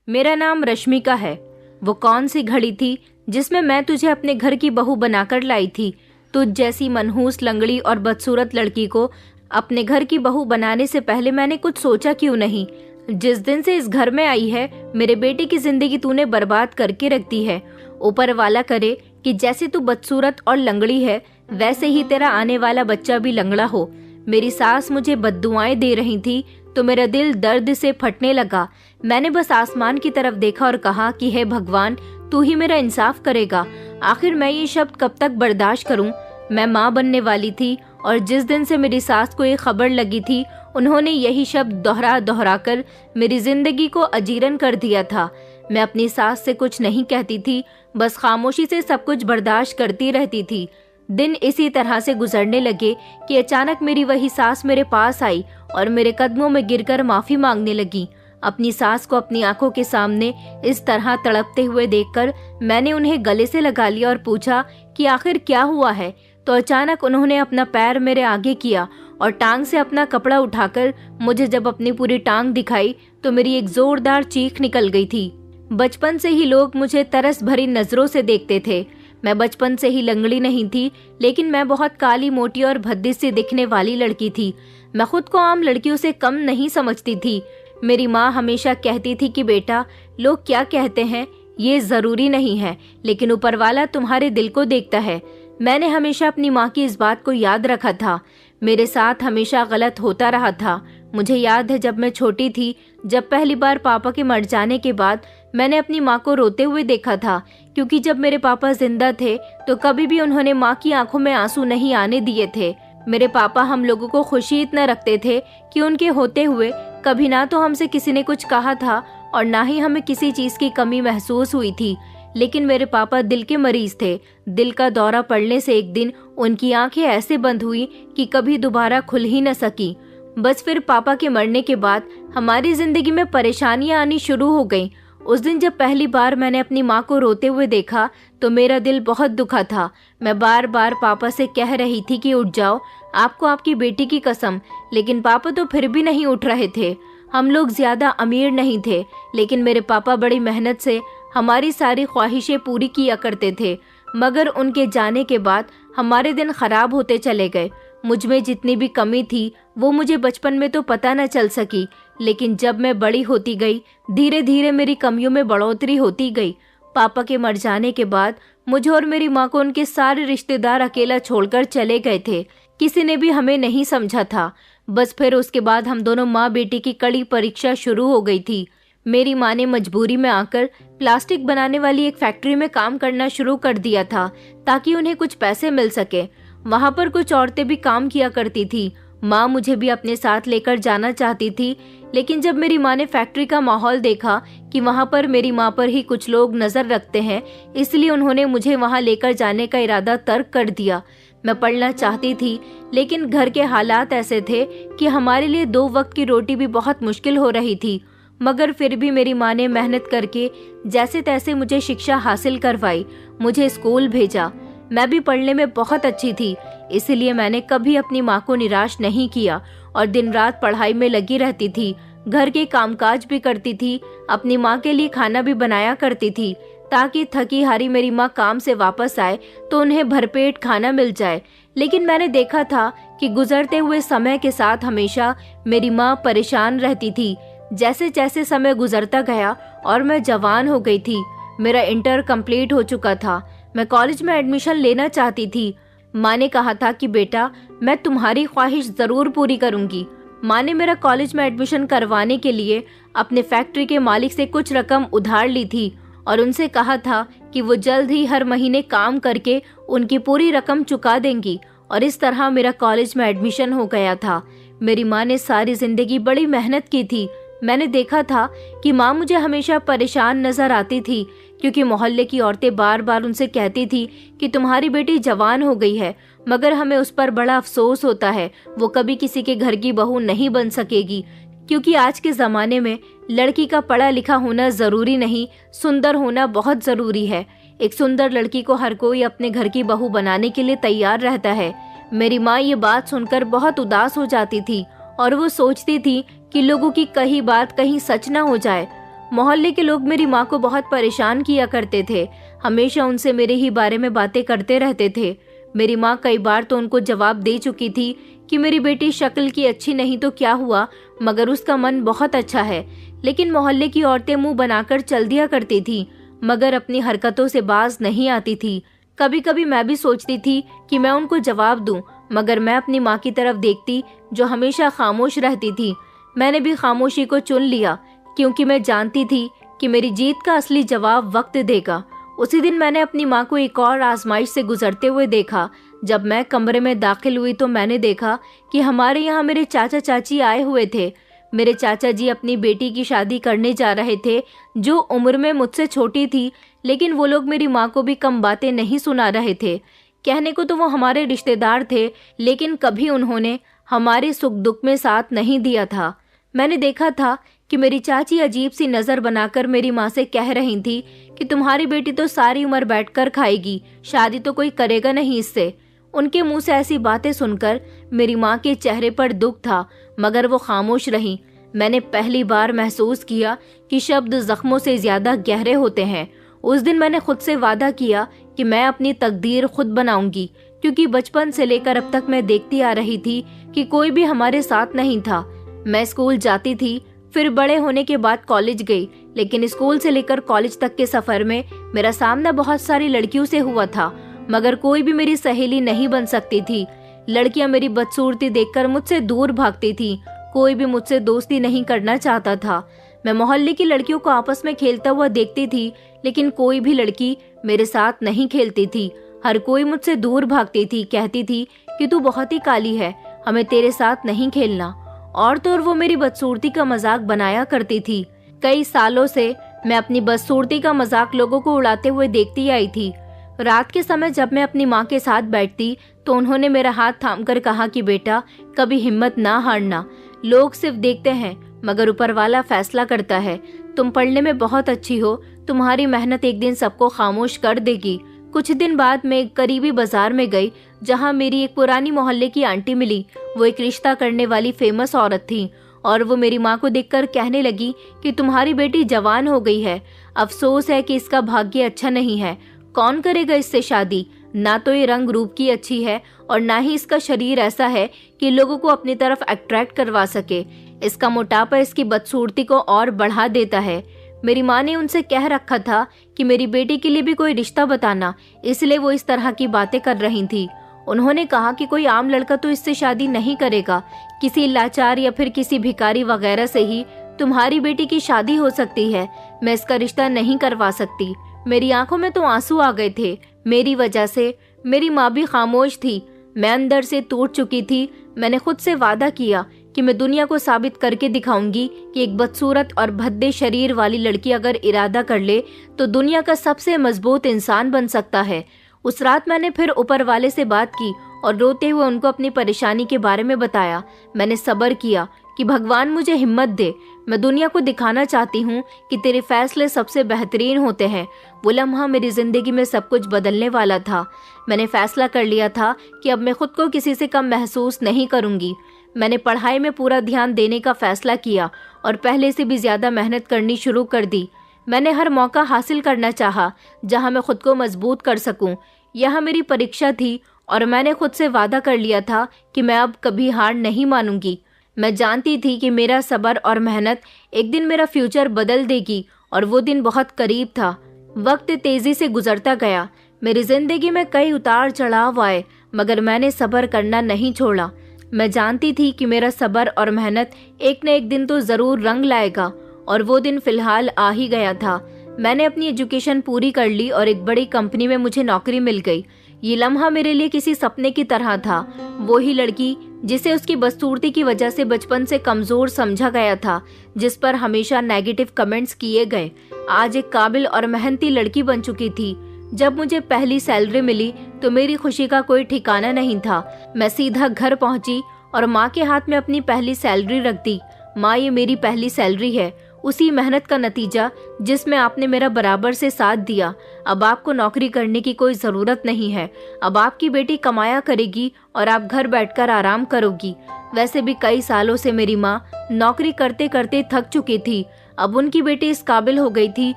मेरा नाम रश्मिका है। वो कौन सी घड़ी थी जिसमें मैं तुझे अपने घर की बहू बनाकर लाई थी? तुझ जैसी मनहूस, लंगड़ी और बदसूरत लड़की को अपने घर की बहू बनाने से पहले मैंने कुछ सोचा क्यों नहीं? जिस दिन से इस घर में आई है, मेरे बेटे की जिंदगी तूने बर्बाद करके रख दी है। ऊपर वाला करे कि जैसे तू बदसूरत और लंगड़ी है, वैसे ही तेरा आने वाला बच्चा भी लंगड़ा हो। मेरी सास मुझे बद्दुआएं दे रही थी तो मेरा दिल दर्द से फटने लगा। मैंने बस आसमान की तरफ देखा और कहा कि हे भगवान, तू ही मेरा इंसाफ करेगा। आखिर मैं ये शब्द कब तक बर्दाश्त करूं? मैं माँ बनने वाली थी और जिस दिन से मेरी सास को ये खबर लगी थी, उन्होंने यही शब्द दोहरा दोहरा कर मेरी जिंदगी को अजीरन कर दिया था। मैं अपनी सास से कुछ नहीं कहती थी, बस खामोशी से सब कुछ बर्दाश्त करती रहती थी। दिन इसी तरह से गुजरने लगे कि अचानक मेरी वही सास मेरे पास आई और मेरे कदमों में गिरकर माफी मांगने लगी। अपनी सास को अपनी आंखों के सामने इस तरह तड़पते हुए देखकर मैंने उन्हें गले से लगा लिया और पूछा कि आखिर क्या हुआ है। तो अचानक उन्होंने अपना पैर मेरे आगे किया और टांग से अपना कपड़ा उठाकर मुझे जब अपनी पूरी टांग दिखाई तो मेरी एक जोरदार चीख निकल गई थी। बचपन से ही लोग मुझे तरस भरी नजरों से देखते थे। मैं बचपन से ही लंगड़ी नहीं थी, लेकिन मैं बहुत काली, मोटी और भद्दी सी दिखने वाली लड़की थी। मैं खुद को आम लड़कियों से कम नहीं समझती थी। मेरी माँ हमेशा कहती थी कि बेटा, लोग क्या कहते हैं ये जरूरी नहीं है, लेकिन ऊपर वाला तुम्हारे दिल को देखता है। मैंने हमेशा अपनी माँ की इस बात को याद रखा था। मेरे साथ हमेशा गलत होता रहा था। मुझे याद है जब मैं छोटी थी, जब पहली बार पापा के मर जाने के बाद मैंने अपनी माँ को रोते हुए देखा था, क्योंकि जब मेरे पापा जिंदा थे तो कभी भी उन्होंने माँ की आंखों में आंसू नहीं आने दिए थे। मेरे पापा हम लोगों को खुशी इतना रखते थे कि उनके होते हुए कभी ना तो हमसे किसी ने कुछ कहा था और ना ही हमें किसी चीज की कमी महसूस हुई थी। लेकिन मेरे पापा दिल के मरीज थे। दिल का दौरा पड़ने से एक दिन उनकी आंखें ऐसे बंद हुई कि कभी दोबारा खुल ही न सकी। बस फिर पापा के मरने के बाद हमारी जिंदगी में परेशानियां आनी शुरू हो गईं। उस दिन जब पहली बार मैंने अपनी माँ को रोते हुए देखा तो मेरा दिल बहुत दुखा था। मैं बार बार पापा से कह रही थी कि उठ जाओ, आपको आपकी बेटी की कसम, लेकिन पापा तो फिर भी नहीं उठ रहे थे। हम लोग ज्यादा अमीर नहीं थे, लेकिन मेरे पापा बड़ी मेहनत से हमारी सारी ख्वाहिशें पूरी किया करते थे। मगर उनके जाने के बाद हमारे दिन खराब होते चले गए। मुझ में जितनी भी कमी थी वो मुझे बचपन में तो पता न चल सकी, लेकिन जब मैं बड़ी होती गई, धीरे धीरे मेरी कमियों में बढ़ोतरी होती गई। पापा के मर जाने के बाद मुझे और मेरी माँ को उनके सारे रिश्तेदार अकेला छोड़कर चले गए थे। किसी ने भी हमें नहीं समझा था। बस फिर उसके बाद हम दोनों माँ बेटी की कड़ी परीक्षा शुरू हो गई थी। मेरी माँ ने मजबूरी में आकर प्लास्टिक बनाने वाली एक फैक्ट्री में काम करना शुरू कर दिया था ताकि उन्हें कुछ पैसे मिल सके। वहाँ पर कुछ औरतें भी काम किया करती थी। माँ मुझे भी अपने साथ लेकर जाना चाहती थी, लेकिन जब मेरी माँ ने फैक्ट्री का माहौल देखा कि वहाँ पर मेरी माँ पर ही कुछ लोग नजर रखते हैं, इसलिए उन्होंने मुझे वहाँ लेकर जाने का इरादा तर्क कर दिया। मैं पढ़ना चाहती थी, लेकिन घर के हालात ऐसे थे कि हमारे लिए 2 वक्त की रोटी भी बहुत मुश्किल हो रही थी। मगर फिर भी मेरी माँ ने मेहनत करके जैसे तैसे मुझे शिक्षा हासिल करवाई, मुझे स्कूल भेजा। मैं भी पढ़ने में बहुत अच्छी थी, इसलिए मैंने कभी अपनी माँ को निराश नहीं किया और दिन रात पढ़ाई में लगी रहती थी। घर के कामकाज भी करती थी, अपनी माँ के लिए खाना भी बनाया करती थी ताकि थकी हारी मेरी माँ काम से वापस आए तो उन्हें भरपेट खाना मिल जाए। लेकिन मैंने देखा था कि गुजरते हुए समय के साथ हमेशा मेरी माँ परेशान रहती थी। जैसे जैसे समय गुजरता गया और मैं जवान हो गई थी, मेरा इंटर कंप्लीट हो चुका था, मैं कॉलेज में एडमिशन लेना चाहती थी। माँ ने कहा था कि बेटा, मैं तुम्हारी ख्वाहिश जरूर पूरी करूंगी। माँ ने मेरा कॉलेज में एडमिशन करवाने के लिए अपने फैक्ट्री के मालिक से कुछ रकम उधार ली थी और उनसे कहा था कि वो जल्द ही हर महीने काम करके उनकी पूरी रकम चुका देंगी, और इस तरह मेरा कॉलेज में एडमिशन हो गया था। मेरी माँ ने सारी जिंदगी बड़ी मेहनत की थी। मैंने देखा था कि माँ मुझे हमेशा परेशान नजर आती थी, क्योंकि मोहल्ले की औरतें बार बार उनसे कहती थी कि तुम्हारी बेटी जवान हो गई है, मगर हमें उस पर बड़ा अफसोस होता है, वो कभी किसी के घर की बहू नहीं बन सकेगी। क्योंकि आज के जमाने में लड़की का पढ़ा लिखा होना जरूरी नहीं, सुंदर होना बहुत जरूरी है। एक सुंदर लड़की को हर कोई अपने घर की बहू बनाने के लिए तैयार रहता है। मेरी माँ ये बात सुनकर बहुत उदास हो जाती थी और वो सोचती थी कि लोगों की कही बात कहीं सच न हो जाए। मोहल्ले के लोग मेरी माँ को बहुत परेशान किया करते थे, हमेशा उनसे मेरे ही बारे में बातें करते रहते थे। मेरी माँ कई बार तो उनको जवाब दे चुकी थी कि मेरी बेटी शक्ल की अच्छी नहीं तो क्या हुआ, मगर उसका मन बहुत अच्छा है। लेकिन मोहल्ले की औरतें मुंह बनाकर चल दिया करती थी, मगर अपनी हरकतों से बाज नहीं आती थी। कभी कभी मैं भी सोचती थी कि मैं उनको जवाब दूं, मगर मैं अपनी माँ की तरफ देखती जो हमेशा खामोश रहती थी। मैंने भी खामोशी को चुन लिया, क्योंकि मैं जानती थी कि मेरी जीत का असली जवाब वक्त देगा। उसी दिन मैंने अपनी माँ को एक और आजमाइश से गुजरते हुए देखा। जब मैं कमरे में दाखिल हुई तो मैंने देखा कि हमारे यहाँ मेरे चाचा चाची आए हुए थे। मेरे चाचा जी अपनी बेटी की शादी करने जा रहे थे, जो उम्र में मुझसे छोटी थी, लेकिन वो लोग मेरी माँ को भी कम बातें नहीं सुना रहे थे। कहने को तो वो हमारे रिश्तेदार थे, लेकिन कभी उन्होंने हमारे सुख दुख में साथ नहीं दिया था। मैंने देखा था कि मेरी चाची अजीब सी नजर बनाकर मेरी माँ से कह रही थी कि तुम्हारी बेटी तो सारी उम्र बैठकर खाएगी, शादी तो कोई करेगा नहीं इससे। उनके मुंह से ऐसी बातें सुनकर मेरी माँ के चेहरे पर दुख था, मगर वो खामोश रही। मैंने पहली बार महसूस किया कि शब्द जख्मों से ज्यादा गहरे होते हैं। उस दिन मैंने खुद से वादा किया कि मैं अपनी तकदीर खुद बनाऊंगी, क्योंकि बचपन से लेकर अब तक मैं देखती आ रही थी कि कोई भी हमारे साथ नहीं था। मैं स्कूल जाती थी, फिर बड़े होने के बाद कॉलेज गई, लेकिन स्कूल से लेकर कॉलेज तक के सफर में मेरा सामना बहुत सारी लड़कियों से हुआ था, मगर कोई भी मेरी सहेली नहीं बन सकती थी। लड़कियां मेरी बदसूरती देखकर मुझसे दूर भागती थी, कोई भी मुझसे दोस्ती नहीं करना चाहता था। मैं मोहल्ले की लड़कियों को आपस में खेलता हुआ देखती थी, लेकिन कोई भी लड़की मेरे साथ नहीं खेलती थी। हर कोई मुझसे दूर भागती थी, कहती थी कि तू बहुत ही काली है, हमें तेरे साथ नहीं खेलना। और तो और वो मेरी बदसूरती का मजाक बनाया करती थी। कई सालों से मैं अपनी बदसूरती का मजाक लोगों को उड़ाते हुए देखती आई थी। रात के समय जब मैं अपनी माँ के साथ बैठती तो उन्होंने मेरा हाथ थामकर कहा कि बेटा, कभी हिम्मत ना हारना। लोग सिर्फ देखते हैं, मगर ऊपर वाला फैसला करता है। तुम पढ़ने में बहुत अच्छी हो, तुम्हारी मेहनत एक दिन सबको खामोश कर देगी। कुछ दिन बाद मैं एक करीबी बाजार में गई, जहाँ मेरी एक पुरानी मोहल्ले की आंटी मिली। वो एक रिश्ता करने वाली फेमस औरत थी, और वो मेरी माँ को देखकर कहने लगी कि तुम्हारी बेटी जवान हो गई है, अफसोस है कि इसका भाग्य अच्छा नहीं है। कौन करेगा इससे शादी? ना तो ये रंग रूप की अच्छी है, और ना ही इसका शरीर ऐसा है कि लोगों को अपनी तरफ अट्रैक्ट करवा सके। इसका मोटापा इसकी बदसूरती को और बढ़ा देता है। मेरी माँ ने उनसे कह रखा था कि मेरी बेटी के लिए भी कोई रिश्ता बताना, इसलिए वो इस तरह की बातें कर रही थी। उन्होंने कहा कि कोई आम लड़का तो इससे शादी नहीं करेगा, किसी लाचार या फिर किसी भिखारी वगैरह से ही तुम्हारी बेटी की शादी हो सकती है। मैं इसका रिश्ता नहीं करवा सकती। मेरी आंखों में तो आंसू आ गए थे। मेरी वजह से मेरी माँ भी खामोश थी। मैं अंदर से टूट चुकी थी। मैंने खुद से वादा किया कि मैं दुनिया को साबित करके दिखाऊंगी कि एक बदसूरत और भद्दे शरीर वाली लड़की अगर इरादा कर ले तो दुनिया का सबसे मजबूत इंसान बन सकता है। उस रात मैंने फिर ऊपर वाले से बात की और रोते हुए उनको अपनी परेशानी के बारे में बताया। मैंने सब्र किया कि भगवान मुझे हिम्मत दे। मैं दुनिया को दिखाना चाहती हूँ कि तेरे फैसले सबसे बेहतरीन होते हैं। वो लम्हा मेरी जिंदगी में सब कुछ बदलने वाला था। मैंने फैसला कर लिया था कि अब मैं खुद को किसी से कम महसूस नहीं करूंगी। मैंने पढ़ाई में पूरा ध्यान देने का फैसला किया और पहले से भी ज्यादा मेहनत करनी शुरू कर दी। मैंने हर मौका हासिल करना चाहा जहां मैं खुद को मजबूत कर सकूं। यह मेरी परीक्षा थी और मैंने खुद से वादा कर लिया था कि मैं अब कभी हार नहीं मानूंगी। मैं जानती थी कि मेरा सब्र और मेहनत एक दिन मेरा फ्यूचर बदल देगी, और वो दिन बहुत करीब था। वक्त तेजी से गुजरता गया। मेरी जिंदगी में कई उतार चढ़ाव आए, मगर मैंने सब्र करना नहीं छोड़ा। मैं जानती थी कि मेरा सब्र और मेहनत एक न एक दिन तो जरूर रंग लाएगा, और वो दिन फिलहाल आ ही गया था। मैंने अपनी एजुकेशन पूरी कर ली और एक बड़ी कंपनी में मुझे नौकरी मिल गई। ये लम्हा मेरे लिए किसी सपने की तरह था। वो ही लड़की जिसे उसकी बदसूरती की वजह से बचपन से कमजोर समझा गया था, जिस पर हमेशा नेगेटिव कमेंट्स किए गए, आज एक काबिल और मेहनती लड़की बन चुकी थी। जब मुझे पहली सैलरी मिली तो मेरी खुशी का कोई ठिकाना नहीं था। मैं सीधा घर पहुंची और माँ के हाथ में अपनी पहली सैलरी रख दी। माँ, ये मेरी पहली सैलरी है, उसी मेहनत का नतीजा जिसमें आपने मेरा बराबर से साथ दिया। अब आपको नौकरी करने की कोई जरूरत नहीं है। अब आपकी बेटी कमाया करेगी और आप घर बैठकर आराम करोगी। वैसे भी कई सालों से मेरी माँ नौकरी करते करते थक चुकी थी। अब उनकी बेटी इस काबिल हो गई थी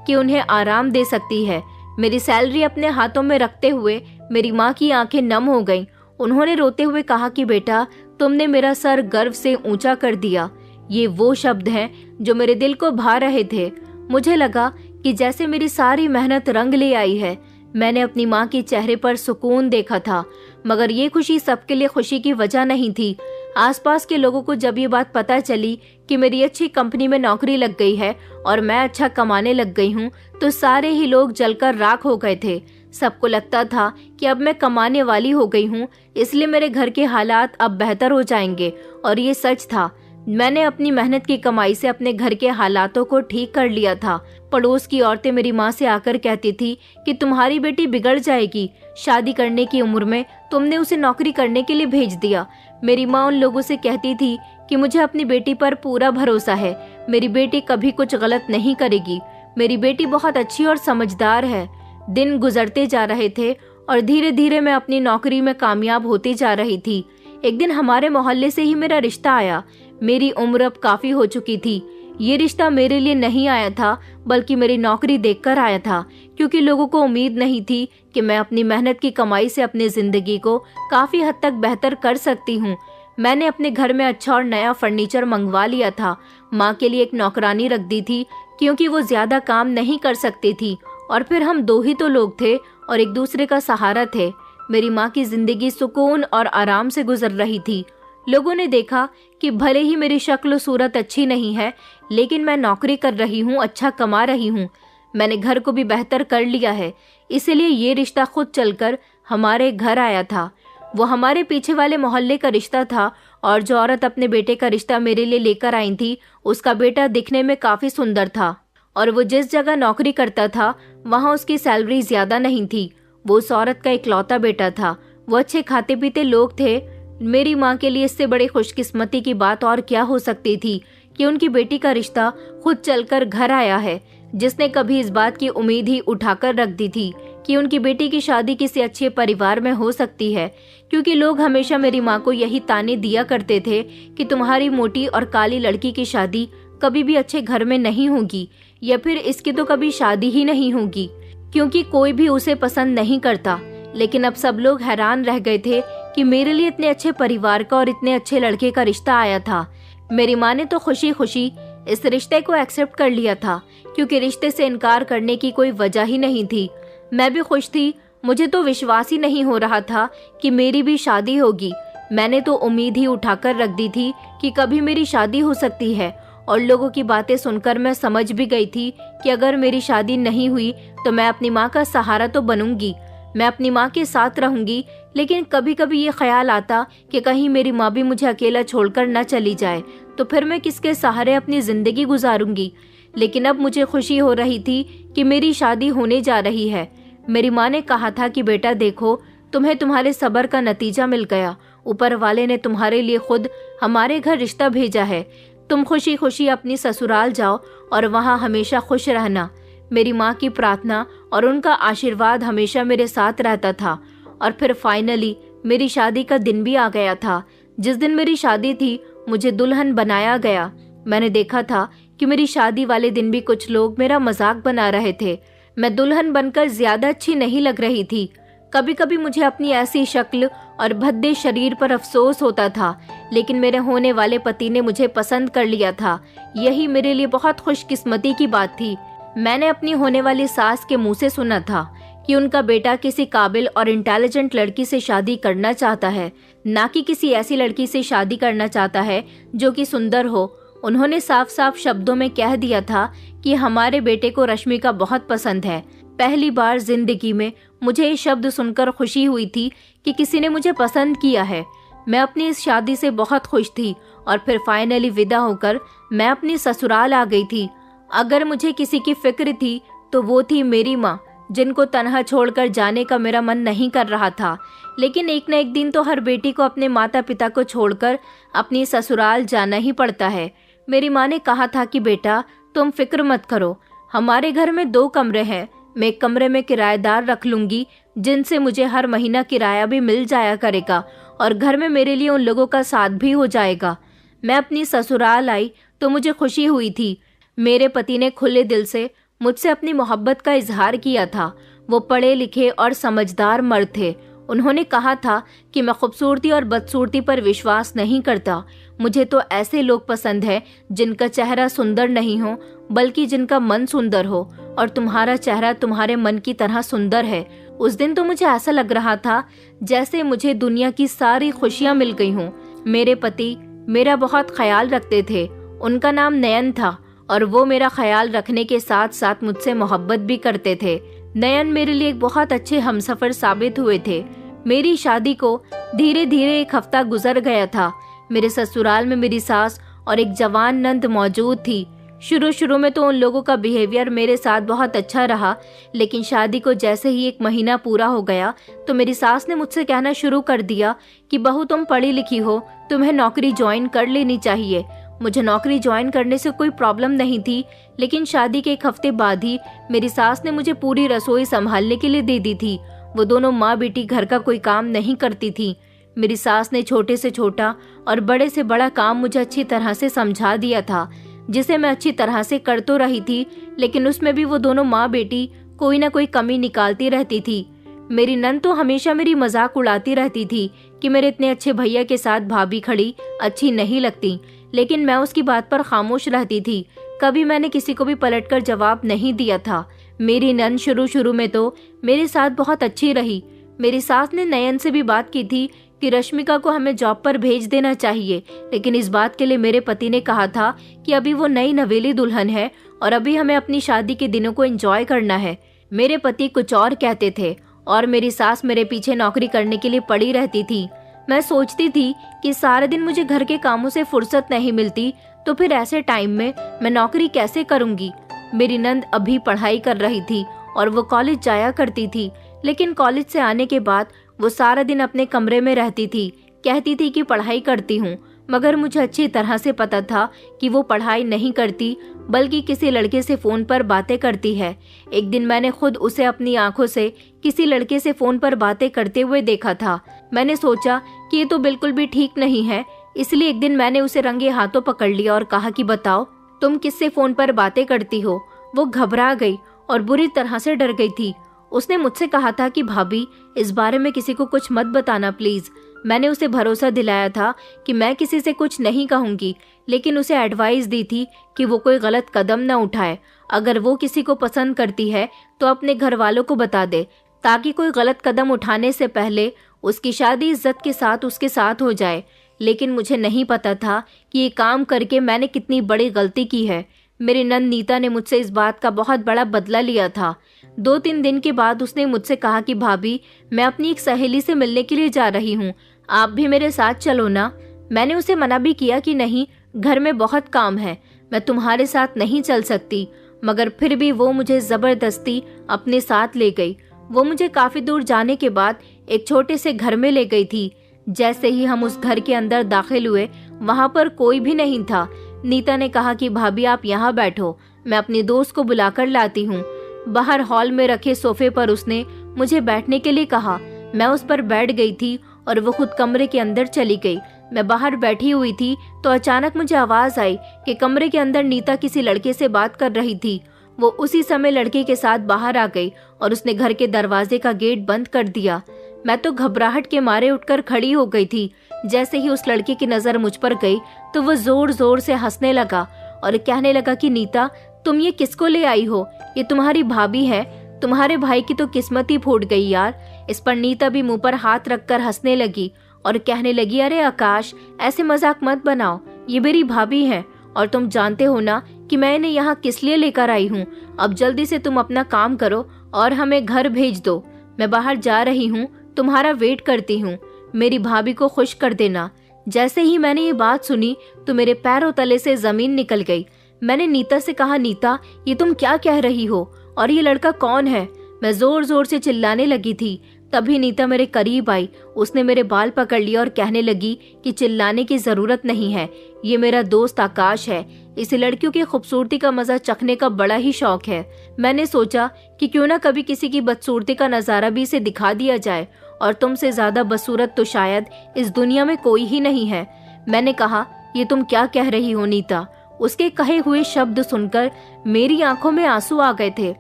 कि उन्हें आराम दे सकती है। मेरी सैलरी अपने हाथों में रखते हुए मेरी माँ की आंखें नम हो गईं। उन्होंने रोते हुए कहा कि बेटा, तुमने मेरा सर गर्व से ऊंचा कर दिया। ये वो शब्द हैं जो मेरे दिल को भा रहे थे। मुझे लगा कि जैसे मेरी सारी मेहनत रंग ले आई है। मैंने अपनी माँ के चेहरे पर सुकून देखा था, मगर ये खुशी सबके लिए खुशी की वजह नहीं थी। आसपास के लोगों को जब ये बात पता चली कि मेरी अच्छी कंपनी में नौकरी लग गई है और मैं अच्छा कमाने लग गई हूँ, तो सारे ही लोग जलकर राख हो गए थे। सबको लगता था कि अब मैं कमाने वाली हो गई हूँ, इसलिए मेरे घर के हालात अब बेहतर हो जाएंगे। और ये सच था। मैंने अपनी मेहनत की कमाई से अपने घर के हालातों को ठीक कर लिया था। पड़ोस की औरतें मेरी माँ से आकर कहती थी कि तुम्हारी बेटी बिगड़ जाएगी, शादी करने की उम्र में तुमने उसे नौकरी करने के लिए भेज दिया। मेरी माँ उन लोगों से कहती थी कि मुझे अपनी बेटी पर पूरा भरोसा है, मेरी बेटी कभी कुछ गलत नहीं करेगी, मेरी बेटी बहुत अच्छी और समझदार है। दिन गुजरते जा रहे थे और धीरे धीरे मैं अपनी नौकरी में कामयाब होती जा रही थी। एक दिन हमारे मोहल्ले से ही मेरा रिश्ता आया। मेरी उम्र अब काफी हो चुकी थी। ये रिश्ता मेरे लिए नहीं आया था, बल्कि मेरी नौकरी देखकर आया था, क्योंकि लोगों को उम्मीद नहीं थी कि मैं अपनी मेहनत की कमाई से अपनी जिंदगी को काफी हद तक बेहतर कर सकती हूँ। मैंने अपने घर में अच्छा और नया फर्नीचर मंगवा लिया था। माँ के लिए एक नौकरानी रख दी थी, क्योंकि वो ज्यादा काम नहीं कर सकती थी, और फिर हम दो ही तो लोग थे और एक दूसरे का सहारा थे। मेरी माँ की जिंदगी सुकून और आराम से गुजर रही थी। लोगों ने देखा कि भले ही मेरी शक्ल सूरत अच्छी नहीं है, लेकिन मैं नौकरी कर रही हूँ, अच्छा कमा रही हूँ। मैंने घर को भी बेहतर कर लिया है, इसलिए ये रिश्ता खुद चलकर हमारे घर आया था। वो हमारे पीछे वाले मोहल्ले का रिश्ता था, और जो औरत अपने बेटे का रिश्ता मेरे लिए लेकर आई थी, उसका बेटा दिखने में काफी सुंदर था, और वो जिस जगह नौकरी करता था वहाँ उसकी सैलरी ज्यादा नहीं थी। वो उस औरत का इकलौता बेटा था। वो अच्छे खाते पीते लोग थे। मेरी माँ के लिए इससे बड़ी खुशकिस्मती की बात और क्या हो सकती थी कि उनकी बेटी का रिश्ता खुद चलकर घर आया है, जिसने कभी इस बात की उम्मीद ही उठाकर रख दी थी कि उनकी बेटी की शादी किसी अच्छे परिवार में हो सकती है। क्योंकि लोग हमेशा मेरी माँ को यही ताने दिया करते थे कि तुम्हारी मोटी और काली लड़की की शादी कभी भी अच्छे घर में नहीं होगी, या फिर इसकी तो कभी शादी ही नहीं होगी, क्योंकि कोई भी उसे पसंद नहीं करता। लेकिन अब सब लोग हैरान रह गए थे कि मेरे लिए इतने अच्छे परिवार का और इतने अच्छे लड़के का रिश्ता आया था। मेरी माँ ने तो खुशी खुशी इस रिश्ते को एक्सेप्ट कर लिया था, क्योंकि रिश्ते से इनकार करने की कोई वजह ही नहीं थी। मैं भी खुश थी। मुझे तो विश्वास ही नहीं हो रहा था कि मेरी भी शादी होगी। मैंने तो उम्मीद ही उठाकर रख दी थी कि कभी मेरी शादी हो सकती है, और लोगों की बातें सुनकर मैं समझ भी गई थी कि अगर मेरी शादी नहीं हुई तो मैं अपनी माँ का सहारा तो बनूंगी, मैं अपनी माँ के साथ रहूंगी। लेकिन कभी कभी ये ख्याल आता कि कहीं मेरी माँ भी मुझे अकेला छोड़कर न चली जाए, तो फिर मैं किसके सहारे अपनी जिंदगी गुजारूंगी। लेकिन अब मुझे खुशी हो रही थी कि मेरी शादी होने जा रही है। मेरी माँ ने कहा था कि बेटा देखो, तुम्हें तुम्हारे सब्र का नतीजा मिल गया। ऊपर वाले ने तुम्हारे लिए खुद हमारे घर रिश्ता भेजा है। तुम खुशी खुशी अपनी ससुराल जाओ और वहाँ हमेशा खुश रहना। मेरी माँ की प्रार्थना और उनका आशीर्वाद हमेशा मेरे साथ रहता था। और फिर फाइनली मेरी शादी का दिन भी आ गया था। जिस दिन मेरी शादी थी, मुझे दुल्हन बनाया गया। मैंने देखा था कि मेरी शादी वाले दिन भी कुछ लोग मेरा मजाक बना रहे थे। मैं दुल्हन बनकर ज्यादा अच्छी नहीं लग रही थी। कभी कभी मुझे अपनी ऐसी शक्ल और भद्दे शरीर पर अफसोस होता था, लेकिन मेरे होने वाले पति ने मुझे पसंद कर लिया था। यही मेरे लिए बहुत खुशकिस्मती की बात थी। मैंने अपनी होने वाली सास के मुंह से सुना था कि उनका बेटा किसी काबिल और इंटेलिजेंट लड़की से शादी करना चाहता है, ना कि किसी ऐसी लड़की से शादी करना चाहता है जो कि सुंदर हो। उन्होंने साफ साफ शब्दों में कह दिया था कि हमारे बेटे को रश्मिका बहुत पसंद है। पहली बार जिंदगी में मुझे ये शब्द सुनकर खुशी हुई थी कि किसी ने मुझे पसंद किया है। मैं अपनी इस शादी से बहुत खुश थी, और फिर फाइनली विदा होकर मैं अपनी ससुराल आ गई थी। अगर मुझे किसी की फिक्र थी तो वो थी मेरी माँ, जिनको तनहा छोड़कर जाने का मेरा मन नहीं कर रहा था। लेकिन एक न एक दिन तो हर बेटी को अपने माता पिता को छोड़कर अपनी ससुराल जाना ही पड़ता है। मेरी माँ ने कहा था कि बेटा तुम फिक्र मत करो, हमारे घर में 2 कमरे हैं। मैं एक कमरे में किराएदार रख लूंगी, जिनसे मुझे हर महीना किराया भी मिल जाया करेगा, और घर में मेरे लिए उन लोगों का साथ भी हो जाएगा। मैं अपनी ससुराल आई तो मुझे खुशी हुई थी। मेरे पति ने खुले दिल से मुझसे अपनी मोहब्बत का इजहार किया था। वो पढ़े लिखे और समझदार मर्द थे। उन्होंने कहा था कि मैं खूबसूरती और बदसूरती पर विश्वास नहीं करता। मुझे तो ऐसे लोग पसंद है जिनका चेहरा सुंदर नहीं हो बल्कि जिनका मन सुंदर हो, और तुम्हारा चेहरा तुम्हारे मन की तरह सुंदर है। उस दिन तो मुझे ऐसा लग रहा था जैसे मुझे दुनिया की सारी खुशियां मिल गई हों। मेरे पति मेरा बहुत ख्याल रखते थे। उनका नाम नयन था और वो मेरा ख्याल रखने के साथ साथ मुझसे मोहब्बत भी करते थे। नयन मेरे लिए एक बहुत अच्छे हमसफर साबित हुए थे। मेरी शादी को धीरे धीरे एक हफ्ता गुजर गया था। मेरे ससुराल में मेरी सास और एक जवान नंद मौजूद थी। शुरू में तो उन लोगों का बिहेवियर मेरे साथ बहुत अच्छा रहा, लेकिन शादी को जैसे ही 1 महीना पूरा हो गया तो मेरी सास ने मुझसे कहना शुरू कर दिया कि बहू तुम पढ़ी लिखी हो, तुम्हें नौकरी ज्वाइन कर लेनी चाहिए। मुझे नौकरी ज्वाइन करने से कोई प्रॉब्लम नहीं थी, लेकिन शादी के 1 हफ्ते बाद ही मेरी सास ने मुझे पूरी रसोई संभालने के लिए दे दी थी। वो दोनों माँ बेटी घर का कोई काम नहीं करती थी। मेरी सास ने छोटे से छोटा और बड़े से बड़ा काम मुझे अच्छी तरह से समझा दिया था, जिसे मैं अच्छी तरह से कर तो रही थी, लेकिन उसमें भी वो दोनों माँ बेटी कोई ना कोई कमी निकालती रहती थी। मेरी नंद तो हमेशा मेरी मजाक उड़ाती रहती थी कि मेरे इतने अच्छे भैया के साथ भाभी खड़ी अच्छी नहीं लगती, लेकिन मैं उसकी बात पर खामोश रहती थी। कभी मैंने किसी को भी पलटकर जवाब नहीं दिया था। मेरी नंद शुरू में तो मेरे साथ बहुत अच्छी रही। मेरी सास ने नयन से भी बात की थी कि रश्मिका को हमें जॉब पर भेज देना चाहिए, लेकिन इस बात के लिए मेरे पति ने कहा था कि अभी वो नई नवेली दुल्हन है और अभी हमें अपनी शादी के दिनों को एंजॉय करना है। मेरे पति कुछ और कहते थे और मेरी सास मेरे पीछे नौकरी करने के लिए पड़ी रहती थी। मैं सोचती थी कि सारे दिन मुझे घर के कामों से फुर्सत नहीं मिलती, तो फिर ऐसे टाइम में मैं नौकरी कैसे करूंगी। मेरी नंद अभी पढ़ाई कर रही थी और वो कॉलेज जाया करती थी, लेकिन कॉलेज से आने के बाद वो सारा दिन अपने कमरे में रहती थी। कहती थी कि पढ़ाई करती हूँ, मगर मुझे अच्छी तरह से पता था कि वो पढ़ाई नहीं करती बल्कि किसी लड़के से फोन पर बातें करती है। एक दिन मैंने खुद उसे अपनी आंखों से किसी लड़के से फोन पर बातें करते हुए देखा था। मैंने सोचा कि ये तो बिल्कुल भी ठीक नहीं है, इसलिए एक दिन मैंने उसे रंगे हाथों पकड़ लिया और कहा कि बताओ तुम किससे फोन पर बातें करती हो। वो घबरा गई और बुरी तरह से डर गई थी। उसने मुझसे कहा था कि भाभी इस बारे में किसी को कुछ मत बताना प्लीज। मैंने उसे भरोसा दिलाया था कि मैं किसी से कुछ नहीं कहूंगी, लेकिन उसे एडवाइस दी थी कि वो कोई गलत कदम न उठाए। अगर वो किसी को पसंद करती है तो अपने घर वालों को बता दे, ताकि कोई गलत कदम उठाने से पहले उसकी शादी इज्जत के साथ उसके साथ हो जाए। लेकिन मुझे नहीं पता था कि ये काम करके मैंने कितनी बड़ी गलती की है। मेरी नंद नीता ने मुझसे इस बात का बहुत बड़ा बदला लिया था। 2-3 दिन के बाद उसने मुझसे कहा कि भाभी मैं अपनी एक सहेली से मिलने के लिए जा रही हूँ, आप भी मेरे साथ चलो ना। मैंने उसे मना भी किया कि नहीं, घर में बहुत काम है, मैं तुम्हारे साथ नहीं चल सकती, मगर फिर भी वो मुझे जबरदस्ती अपने साथ ले गई। वो मुझे काफी दूर जाने के बाद एक छोटे से घर में ले गई थी। जैसे ही हम उस घर के अंदर दाखिल हुए, वहाँ पर कोई भी नहीं था। नीता ने कहा कि भाभी आप यहाँ बैठो, मैं अपनी दोस्त को बुलाकर लाती हूँ। बाहर हॉल में रखे सोफे पर उसने मुझे बैठने के लिए कहा। मैं उस पर बैठ गई थी और वो खुद कमरे के अंदर चली गई। मैं बाहर बैठी हुई थी तो अचानक मुझे आवाज आई कि कमरे के अंदर नीता किसी लड़के से बात कर रही थी। वो उसी समय लड़के के साथ बाहर आ गई और उसने घर के दरवाजे का गेट बंद कर दिया। मैं तो घबराहट के मारे उठकर खड़ी हो गई थी। जैसे ही उस लड़के की नजर मुझ पर गई तो वो जोर जोर से हंसने लगा और कहने लगा कि नीता तुम ये किसको ले आई हो, ये तुम्हारी भाभी है, तुम्हारे भाई की तो किस्मत ही फूट गई यार। इस पर नीता भी मुंह पर हाथ रखकर हंसने लगी और कहने लगी, अरे आकाश ऐसे मजाक मत बनाओ, ये मेरी भाभी है और तुम जानते हो ना कि मैं इन्हें यहाँ किस लिए लेकर आई हूँ। अब जल्दी से तुम अपना काम करो और हमें घर भेज दो। मैं बाहर जा रही हूँ, तुम्हारा वेट करती हूँ, मेरी भाभी को खुश कर देना। जैसे ही मैंने ये बात सुनी तो मेरे पैरों तले से जमीन निकल गई। मैंने नीता से कहा, नीता ये तुम क्या कह रही हो और ये लड़का कौन है? मैं जोर जोर से चिल्लाने लगी थी। तभी नीता मेरे करीब आई। उसने मेरे बाल पकड़ लिया और कहने लगी कि चिल्लाने की जरूरत नहीं है, ये मेरा दोस्त आकाश है, इसे लड़कियों की खूबसूरती का मजा चखने का बड़ा ही शौक है। मैंने सोचा कि क्यों ना कभी किसी की बदसूरती का नजारा भी इसे दिखा दिया जाए, और तुमसे ज्यादा बदसूरत तो शायद इस दुनिया में कोई ही नहीं है। मैंने कहा, ये तुम क्या कह रही हो नीता? उसके कहे हुए शब्द सुनकर मेरी आंखों में आंसू आ गए थे।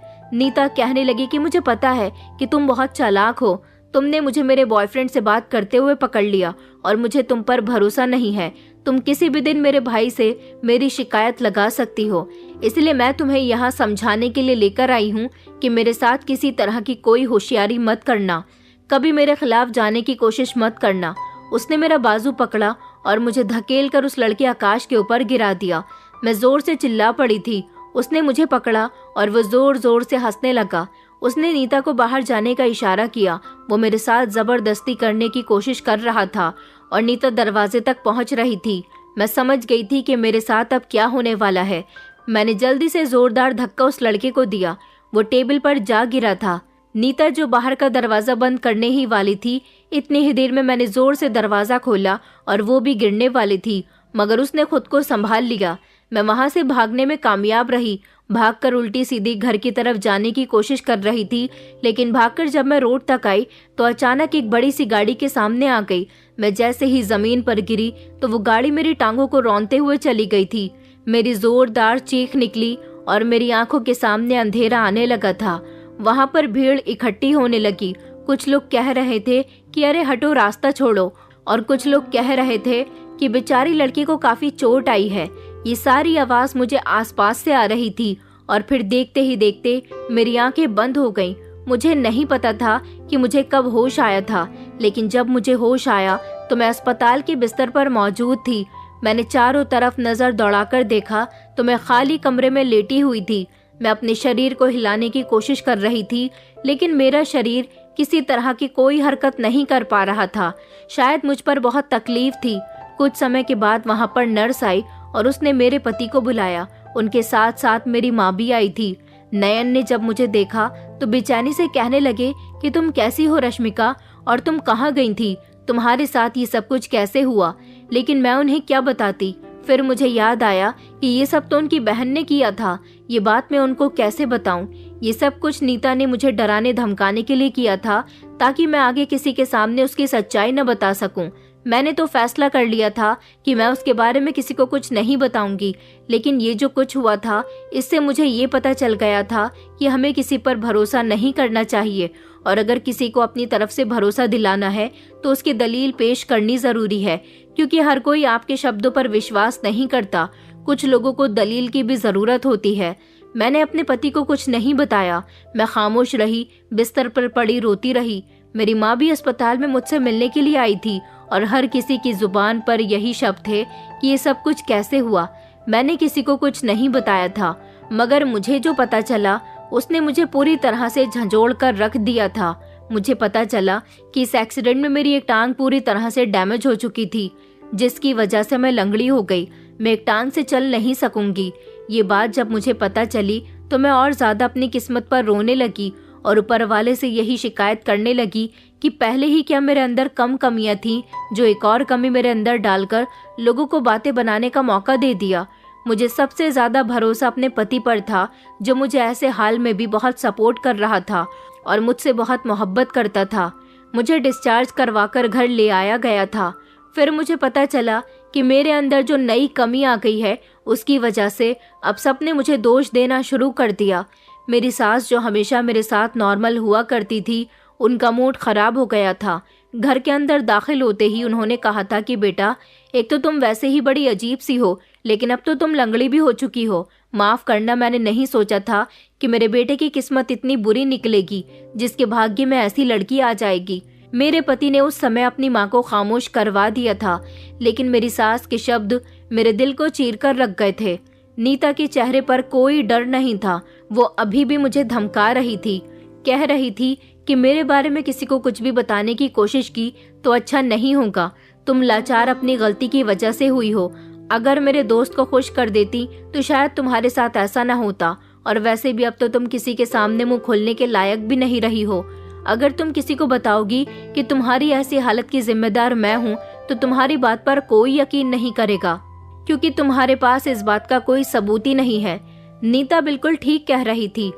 नीता कहने लगी कि मुझे पता है कि तुम बहुत चालाक हो। तुमने मुझे मेरे बॉयफ्रेंड से बात करते हुए पकड़ लिया और मुझे तुम पर भरोसा नहीं है। तुम किसी भी दिन मेरे भाई से मेरी शिकायत लगा सकती हो, इसलिए मैं तुम्हें यहाँ समझाने के लिए लेकर आई हूँ कि मेरे साथ किसी तरह की कोई होशियारी मत करना, कभी मेरे खिलाफ जाने की कोशिश मत करना। उसने मेरा बाजू पकड़ा और मुझे धकेल कर उस लड़के आकाश के ऊपर गिरा दिया। मैं जोर से चिल्ला पड़ी थी। उसने मुझे पकड़ा और वो जोर जोर से हंसने लगा। उसने नीता को बाहर जाने का इशारा किया। वो मेरे साथ जबरदस्ती करने की कोशिश कर रहा था और नीता दरवाजे तक पहुंच रही थी। मैं समझ गई थी कि मेरे साथ अब क्या होने वाला है। मैंने जल्दी से जोरदार धक्का उस लड़के को दिया। वो टेबल पर जा गिरा था। नीता जो बाहर का दरवाजा बंद करने ही वाली थी, इतनी ही देर में मैंने जोर से दरवाजा खोला और वो भी गिरने वाली थी, मगर उसने खुद को संभाल लिया। मैं वहां से भागने में कामयाब रही। भागकर उल्टी सीधी घर की तरफ जाने की कोशिश कर रही थी, लेकिन भागकर जब मैं रोड तक आई तो अचानक एक बड़ी सी गाड़ी के सामने आ गई। मैं जैसे ही जमीन पर गिरी तो वो गाड़ी मेरी टांगों को रौंदते हुए चली गई थी। मेरी जोरदार चीख निकली और मेरी आंखों के सामने अंधेरा आने लगा था। वहां पर भीड़ इकट्ठी होने लगी। कुछ लोग कह रहे थे कि अरे हटो, रास्ता छोड़ो, और कुछ लोग कह रहे थे कि बेचारी लड़की को काफी चोट आई है। ये सारी आवाज मुझे आसपास से आ रही थी और फिर देखते ही देखते मेरी आंखें बंद हो गईं। मुझे नहीं पता था कि मुझे कब होश आया था, लेकिन जब मुझे होश आया तो मैं अस्पताल के बिस्तर पर मौजूद थी। मैंने चारों तरफ नजर दौड़ाकर देखा तो मैं खाली कमरे में लेटी हुई थी। मैं अपने शरीर को हिलाने की कोशिश कर रही थी, लेकिन मेरा शरीर किसी तरह की कोई हरकत नहीं कर पा रहा था। शायद मुझ पर बहुत तकलीफ थी। कुछ समय के बाद वहां पर नर्स आई और उसने मेरे पति को बुलाया। उनके साथ साथ मेरी माँ भी आई थी। नयन ने जब मुझे देखा तो बेचैनी से कहने लगे कि तुम कैसी हो रश्मिका, और तुम कहाँ गई थी? तुम्हारे साथ ये सब कुछ कैसे हुआ? लेकिन मैं उन्हें क्या बताती। फिर मुझे याद आया कि ये सब तो उनकी बहन ने किया था। ये बात मैं उनको कैसे बताऊं? ये सब कुछ नीता ने मुझे डराने धमकाने के लिए किया था, ताकि मैं आगे किसी के सामने उसकी सच्चाई न बता सकूं। मैंने तो फैसला कर लिया था कि मैं उसके बारे में किसी को कुछ नहीं बताऊंगी, लेकिन ये जो कुछ हुआ था, इससे मुझे ये पता चल गया था कि हमें किसी पर भरोसा नहीं करना चाहिए, और अगर किसी को अपनी तरफ से भरोसा दिलाना है तो उसकी दलील पेश करनी जरूरी है, क्योंकि हर कोई आपके शब्दों पर विश्वास नहीं करता। कुछ लोगों को दलील की भी जरूरत होती है। मैंने अपने पति को कुछ नहीं बताया। मैं खामोश रही, बिस्तर पर पड़ी रोती रही। मेरी माँ भी अस्पताल में मुझसे मिलने के लिए आई थी और हर किसी की जुबान पर यही शब्द थे कि ये सब कुछ कैसे हुआ। मैंने किसी को कुछ नहीं बताया था, मगर मुझे जो पता चला उसने मुझे पूरी तरह से झंझोड़ कर रख दिया था। मुझे पता चला कि इस एक्सीडेंट में मेरी एक टांग पूरी तरह से डैमेज हो चुकी थी, जिसकी वजह से मैं लंगड़ी हो गई। मैं एक टांग से चल नहीं सकूंगी। ये बात जब मुझे पता चली तो मैं और ज्यादा अपनी किस्मत पर रोने लगी और ऊपर वाले से यही शिकायत करने लगी कि पहले ही क्या मेरे अंदर कम कमियां थीं, जो एक और कमी मेरे अंदर डालकर लोगों को बातें बनाने का मौका दे दिया। मुझे सबसे ज्यादा भरोसा अपने पति पर था, जो मुझे ऐसे हाल में भी बहुत सपोर्ट कर रहा था और मुझसे बहुत मोहब्बत करता था। मुझे डिस्चार्ज करवाकर घर ले आया गया था। फिर मुझे पता चला कि मेरे अंदर जो नई कमी आ गई है, उसकी वजह से अब सबने मुझे दोष देना शुरू कर दिया। मेरी सास, जो हमेशा मेरे साथ नॉर्मल हुआ करती थी, उनका मूड खराब हो गया था। घर के अंदर दाखिल होते ही उन्होंने कहा था कि बेटा, एक तो तुम वैसे ही बड़ी अजीब सी हो, लेकिन अब तो तुम लंगड़ी भी हो चुकी हो। माफ करना, मैंने नहीं सोचा था कि मेरे बेटे की किस्मत इतनी बुरी निकलेगी, जिसके भाग्य में ऐसी लड़की आ जाएगी। मेरे पति ने उस समय अपनी माँ को खामोश करवा दिया था, लेकिन मेरी सास के शब्द मेरे दिल को चीर कर रख गए थे। नीता के चेहरे पर कोई डर नहीं था। वो अभी भी मुझे धमका रही थी, कह रही थी कि मेरे बारे में किसी को कुछ भी बताने की कोशिश की तो अच्छा नहीं होगा। तुम लाचार अपनी गलती की वजह से हुई हो। अगर मेरे दोस्त को खुश कर देती तो शायद तुम्हारे साथ ऐसा न होता, और वैसे भी अब तो तुम किसी के सामने मुंह खोलने के लायक भी नहीं रही हो। अगर तुम किसी को बताओगी कि तुम्हारी ऐसी हालत की जिम्मेदार मैं हूँ, तो तुम्हारी बात पर कोई यकीन नहीं करेगा, क्योंकि तुम्हारे पास इस बात का कोई सबूत ही नहीं है। नीता बिल्कुल ठीक कह रही थी।